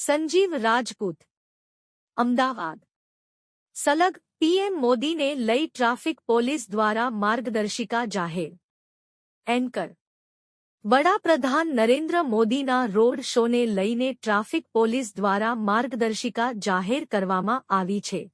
Sanjeev Rajput Ahmedabad સલગ PM મોદીને લઈ traffic police દ્વારા માર્ગદર્શિકા જાહેર એન્કર વડાપ્રધાન નરેન્દ્ર મોદીના રોડ શોને લઈને ટ્રાફિક પોલીસ દ્વારા માર્ગદર્શિકા જાહેર કરવામાં આવી છે।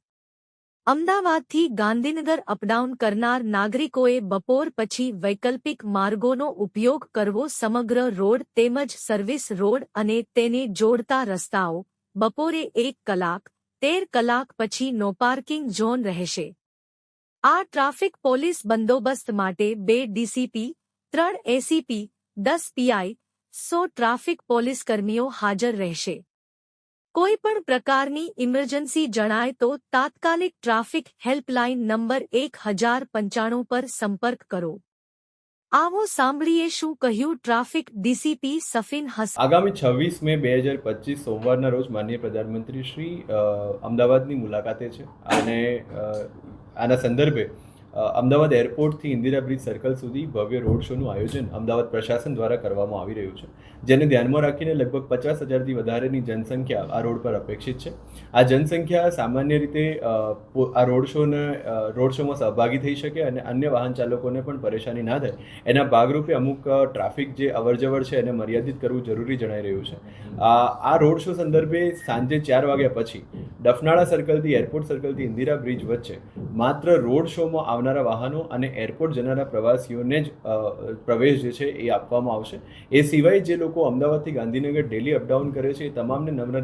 અમદાવાદથી ગાંધીનગર અપડાઉન કરનાર નાગરિકોએ બપોર પછી વૈકલ્પિક માર્ગોનો ઉપયોગ કરવો। સમગ્ર રોડ તેમજ સર્વિસ રોડ અને તેને જોડતા રસ્તાઓ બપોરે 1 કલાક 13 કલાક પછી નો પાર્કિંગ ઝોન રહેશે। આ ટ્રાફિક પોલીસ બંદોબસ્ત માટે 2 DCP 3 ACP 10 PI 100 traffic police કર્મીઓ હાજર રહેશે। કોઈ પણ પ્રકારની ઇમરજન્સી જણાય તો તાત્કાલિક ટ્રાફિક હેલ્પલાઇન નંબર 1095 પર સંપર્ક કરો। આવો સાંભળીએ શું કહ્યું ટ્રાફિક ડીસીપી સફીન હસન। આગામી 26 મે 2025 સોમવારના રોજ માનનીય પ્રધાનમંત્રી શ્રી અમદાવાદની મુલાકાતે છે અને આના સંદર્ભે અમદાવાદ એરપોર્ટથી ઇન્દિરા બ્રિજ સર્કલ સુધી ભવ્ય રોડ શોનું આયોજન અમદાવાદ પ્રશાસન દ્વારા કરવામાં આવી રહ્યું છે, જેને ધ્યાનમાં રાખીને લગભગ 50,000થી વધારેની જનસંખ્યા આ રોડ પર અપેક્ષિત છે। આ જનસંખ્યા સામાન્ય રીતે આ રોડ શોમાં સહભાગી થઈ શકે અને અન્ય વાહન ચાલકોને પણ પરેશાની ના થાય એના ભાગરૂપે અમુક ટ્રાફિક જે અવરજવર છે એને મર્યાદિત કરવું જરૂરી જણાઈ રહ્યું છે। આ રોડ શો સંદર્ભે સાંજે 4 વાગ્યા પછી ડફનાળા સર્કલથી એરપોર્ટ સર્કલથી ઇન્દિરા બ્રિજ વચ્ચે માત્ર રોડ શોમાં આવનારા વાહનો અને એરપોર્ટ જનારા પ્રવાસીઓને જ પ્રવેશ જે છે એ આપવામાં આવશે। એ સિવાય જે લોકો અમદાવાદથી ગાંધીનગર ડેલી અપડાઉન કરે છે એ તમામને નમ્ર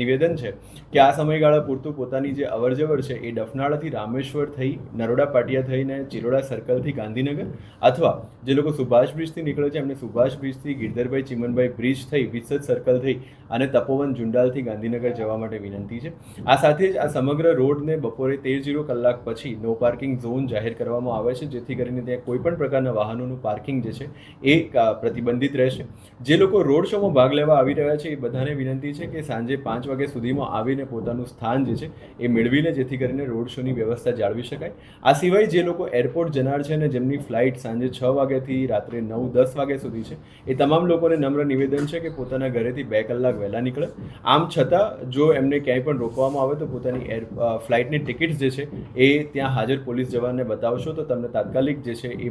નિવેદન છે કે આ સમયગાળા પૂરતું પોતાની જે અવરજવર છે એ ડફનાળાથી રામેશ્વર થઈ નરોડા પાટિયા થઈને ચિલોડા સર્કલથી ગાંધીનગર અથવા જે લોકો સુભાષ બ્રિજથી નીકળે છે એમને સુભાષ બ્રિજથી ગિરધરભાઈ ચિમનભાઈ બ્રિજ થઈ વિસદ સર્કલ થઈ અને તપોવન જુંડાલથી ગાંધીનગર જવા માટે વિનંતી છે। આ સાથે જ આ સમગ્ર રોડને બપોરે 13:00 કલાક પછી નો પાર્કિંગ ઝોન જાહેર કરવામાં આવે છે, જેથી કરીને ત્યાં કોઈ પણ પ્રકારના વાહનોનું પાર્કિંગ જે છે એ પ્રતિબંધિત રહેશે। જે લોકો રોડ શોમાં ભાગ લેવા આવી રહ્યા છે એ બધાને વિનંતી છે કે સાંજે 5 વાગ્યા સુધીમાં આવીને પોતાનું સ્થાન જે છે એ મેળવી લે, જેથી કરીને રોડ શોની વ્યવસ્થા જાળવી શકાય। આ સિવાય જે લોકો એરપોર્ટ જનાર છે અને જેમની ફ્લાઇટ સાંજે 6 વાગ્યાથી રાત્રે 9-10 વાગ્યા સુધી છે એ તમામ લોકોને નમ્ર નિવેદન છે કે પોતાના ઘરેથી 2 કલાક વહેલા નીકળે। આમ છતાં જો એમને ક્યાંય પણ રોકવામાં આવે તો પોતાની ફ્લાઇટની ટિકિટ્સ જે છે એ ત્યાં હાજર પોલીસ જવાનને બતાવશો તો તમને તાત્કાલિક જે છે એ